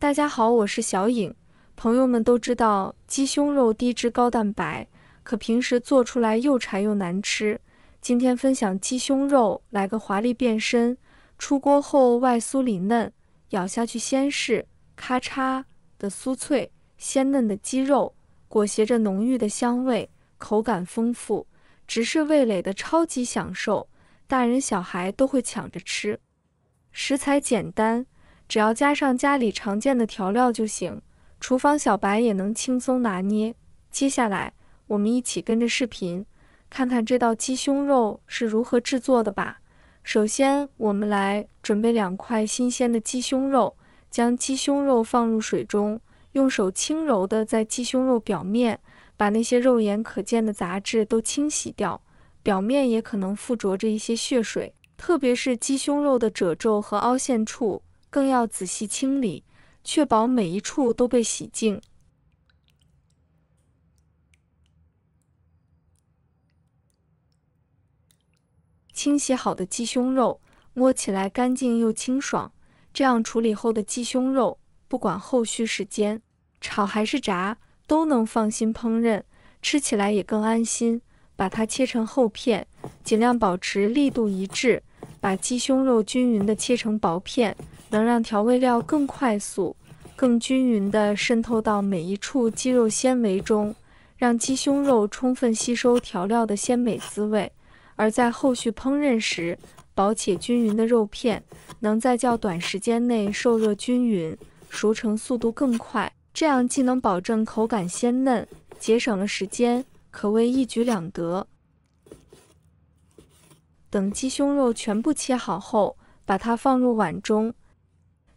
大家好，我是小颖。朋友们都知道鸡胸肉低脂高蛋白，可平时做出来又柴又难吃。今天分享鸡胸肉来个华丽变身，出锅后外酥里嫩，咬下去先是咔嚓的酥脆鲜嫩的鸡肉，裹挟着浓郁的香味，口感丰富，直视味蕾的超级享受，大人小孩都会抢着吃。食材简单，只要加上家里常见的调料就行，厨房小白也能轻松拿捏。接下来，我们一起跟着视频，看看这道鸡胸肉是如何制作的吧。首先，我们来准备2块新鲜的鸡胸肉，将鸡胸肉放入水中，用手轻柔地在鸡胸肉表面把那些肉眼可见的杂质都清洗掉，表面也可能附着着一些血水，特别是鸡胸肉的褶皱和凹陷处，更要仔细清理，确保每一处都被洗净。清洗好的鸡胸肉，摸起来干净又清爽。这样处理后的鸡胸肉，不管后续是煎、炒还是炸，都能放心烹饪，吃起来也更安心。把它切成厚片，尽量保持力度一致，把鸡胸肉均匀地切成薄片，能让调味料更快速、更均匀地渗透到每一处鸡肉纤维中，让鸡胸肉充分吸收调料的鲜美滋味。而在后续烹饪时，薄且均匀的肉片能在较短时间内受热均匀，熟成速度更快，这样既能保证口感鲜嫩，节省了时间，可谓一举两得。等鸡胸肉全部切好后，把它放入碗中。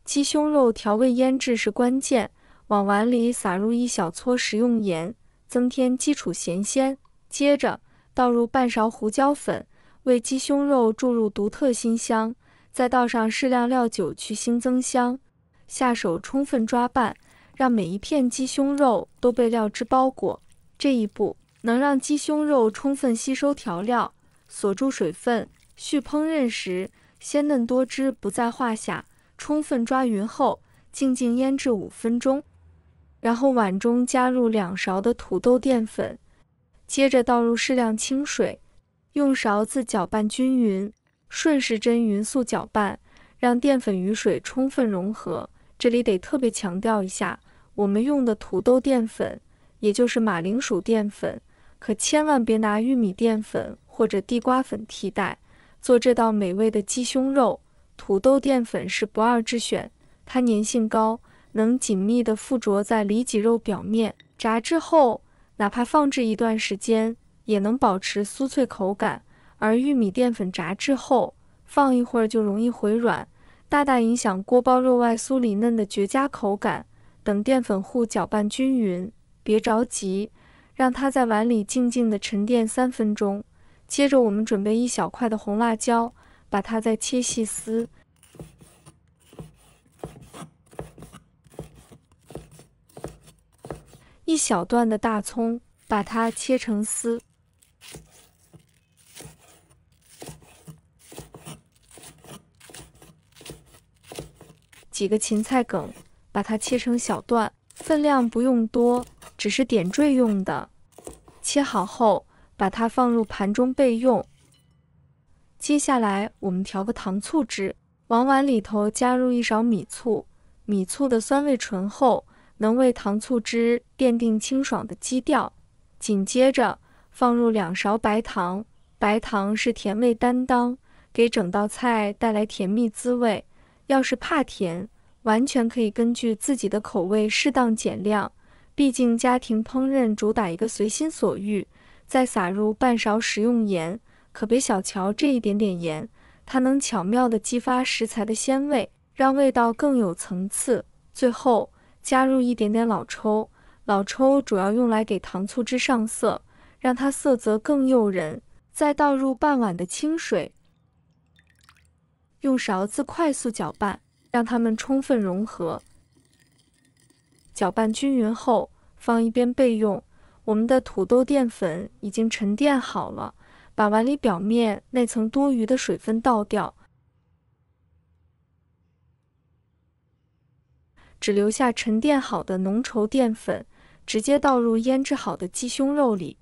鸡胸肉调味腌制是关键，往碗里撒入1小撮食用盐，增添基础咸鲜。接着倒入半勺胡椒粉，为鸡胸肉注入独特辛香，再倒上适量料酒去腥增香。下手充分抓拌，让每一片鸡胸肉都被料汁包裹。这一步能让鸡胸肉充分吸收调料，锁住水分，续烹饪时鲜嫩多汁不在话下。充分抓匀后，静静腌制5分钟。然后碗中加入2勺的土豆淀粉，接着倒入适量清水，用勺子搅拌均匀，顺时针匀速搅拌，让淀粉与水充分融合。这里得特别强调一下，我们用的土豆淀粉，也就是马铃薯淀粉，可千万别拿玉米淀粉或者地瓜粉替代。做这道美味的鸡胸肉，土豆淀粉是不二之选，它粘性高，能紧密地附着在里脊肉表面，炸制后哪怕放置一段时间，也能保持酥脆口感。而玉米淀粉炸制后，放一会儿就容易回软，大大影响锅包肉外酥里嫩的绝佳口感。等淀粉糊搅拌均匀，别着急，让它在碗里静静地沉淀3分钟。接着我们准备1小块的红辣椒，把它再切细丝。1小段的大葱，把它切成丝。几个芹菜梗，把它切成小段，分量不用多，只是点缀用的。切好后，把它放入盘中备用。接下来我们调个糖醋汁，往碗里头加入1勺米醋，米醋的酸味醇厚，能为糖醋汁奠定清爽的基调。紧接着放入2勺白糖，白糖是甜味担当，给整道菜带来甜蜜滋味。要是怕甜，完全可以根据自己的口味适当减量，毕竟家庭烹饪主打一个随心所欲。再撒入半勺食用盐，可别小瞧这一点点盐，它能巧妙地激发食材的鲜味，让味道更有层次。最后加入一点点老抽，老抽主要用来给糖醋汁上色，让它色泽更诱人。再倒入半碗的清水，用勺子快速搅拌，让它们充分融合。搅拌均匀后，放一边备用。我们的土豆淀粉已经沉淀好了，把碗里表面那层多余的水分倒掉，只留下沉淀好的浓稠淀粉，直接倒入腌制好的鸡胸肉里。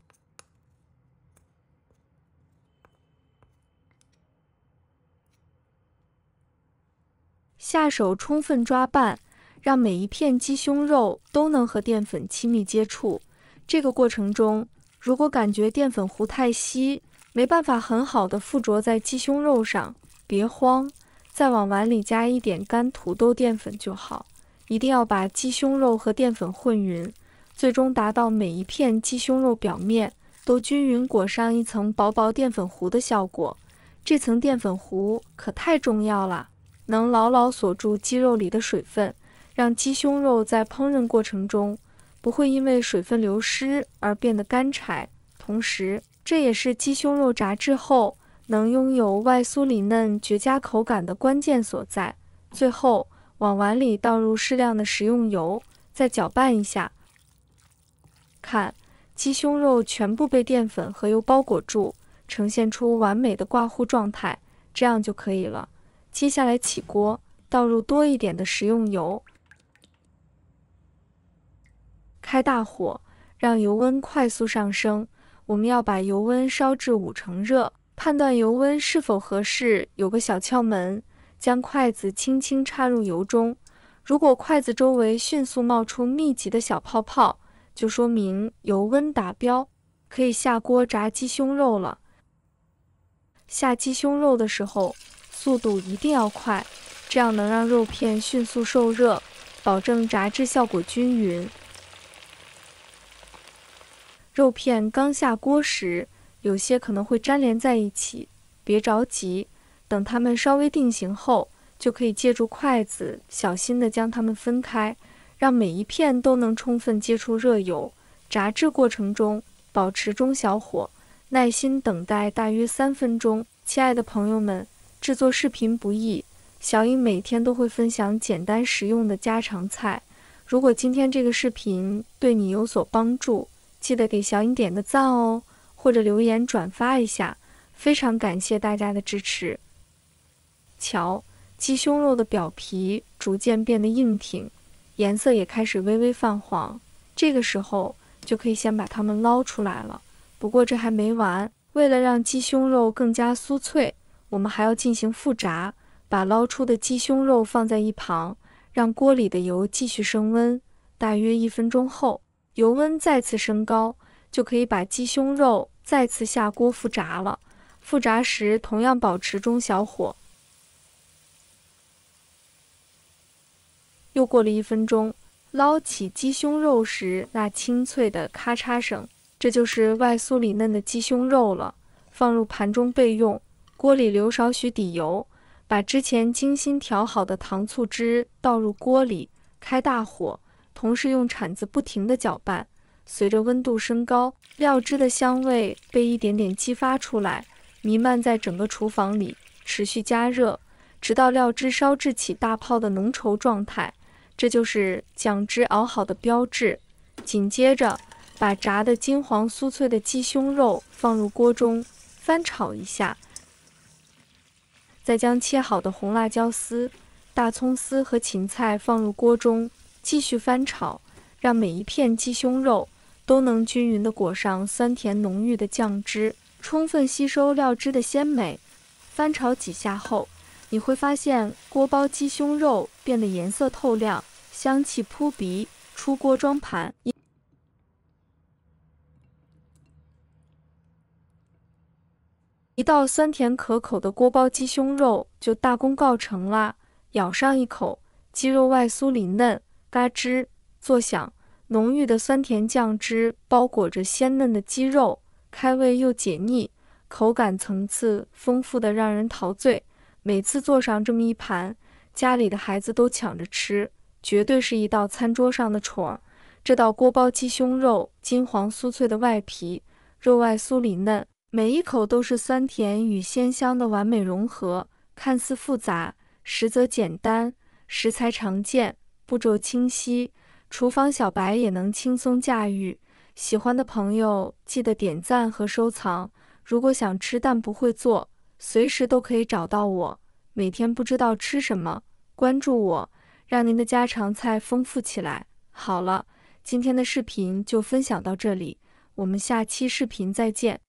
下手充分抓拌，让每一片鸡胸肉都能和淀粉亲密接触。这个过程中，如果感觉淀粉糊太稀，没办法很好的附着在鸡胸肉上，别慌，再往碗里加一点干土豆淀粉就好。一定要把鸡胸肉和淀粉混匀，最终达到每一片鸡胸肉表面都均匀裹上一层薄薄淀粉糊的效果。这层淀粉糊可太重要了，能牢牢锁住鸡肉里的水分，让鸡胸肉在烹饪过程中不会因为水分流失而变得干柴。同时，这也是鸡胸肉炸制后能拥有外酥里嫩、绝佳口感的关键所在。最后，往碗里倒入适量的食用油，再搅拌一下。看，鸡胸肉全部被淀粉和油包裹住，呈现出完美的挂糊状态，这样就可以了。接下来起锅，倒入多一点的食用油，开大火，让油温快速上升。我们要把油温烧至5成热，判断油温是否合适有个小窍门，将筷子轻轻插入油中，如果筷子周围迅速冒出密集的小泡泡，就说明油温达标，可以下锅炸鸡胸肉了。下鸡胸肉的时候，速度一定要快，这样能让肉片迅速受热，保证炸制效果均匀。肉片刚下锅时，有些可能会粘连在一起，别着急，等它们稍微定型后，就可以借助筷子小心地将它们分开，让每一片都能充分接触热油。炸制过程中保持中小火，耐心等待大约3分钟。亲爱的朋友们，制作视频不易，小颖每天都会分享简单实用的家常菜。如果今天这个视频对你有所帮助，记得给小颖点个赞哦，或者留言转发一下，非常感谢大家的支持。瞧，鸡胸肉的表皮逐渐变得硬挺，颜色也开始微微泛黄，这个时候就可以先把它们捞出来了。不过这还没完，为了让鸡胸肉更加酥脆，我们还要进行复炸，把捞出的鸡胸肉放在一旁，让锅里的油继续升温。大约1分钟后，油温再次升高，就可以把鸡胸肉再次下锅复炸了。复炸时同样保持中小火。又过了1分钟，捞起鸡胸肉时那清脆的咔嚓声，这就是外酥里嫩的鸡胸肉了。放入盘中备用。锅里留少许底油，把之前精心调好的糖醋汁倒入锅里，开大火，同时用铲子不停地搅拌。随着温度升高，料汁的香味被一点点激发出来，弥漫在整个厨房里，持续加热，直到料汁烧至起大泡的浓稠状态，这就是酱汁熬好的标志。紧接着，把炸得金黄酥脆的鸡胸肉放入锅中，翻炒一下，再将切好的红辣椒丝、大葱丝和芹菜放入锅中，继续翻炒，让每一片鸡胸肉都能均匀地裹上酸甜浓郁的酱汁，充分吸收料汁的鲜美。翻炒几下后，你会发现锅包鸡胸肉变得颜色透亮，香气扑鼻。出锅装盘，一道酸甜可口的锅包鸡胸肉就大功告成啦！咬上一口，鸡肉外酥里嫩，嘎吱作响，浓郁的酸甜酱汁包裹着鲜嫩的鸡肉，开胃又解腻，口感层次丰富的让人陶醉。每次做上这么一盘，家里的孩子都抢着吃，绝对是一道餐桌上的宠儿。这道锅包鸡胸肉，金黄酥脆的外皮，肉外酥里嫩，每一口都是酸甜与鲜香的完美融合。看似复杂，实则简单，食材常见，步骤清晰，厨房小白也能轻松驾驭。喜欢的朋友记得点赞和收藏。如果想吃但不会做，随时都可以找到我。每天不知道吃什么，关注我，让您的家常菜丰富起来。好了，今天的视频就分享到这里，我们下期视频再见。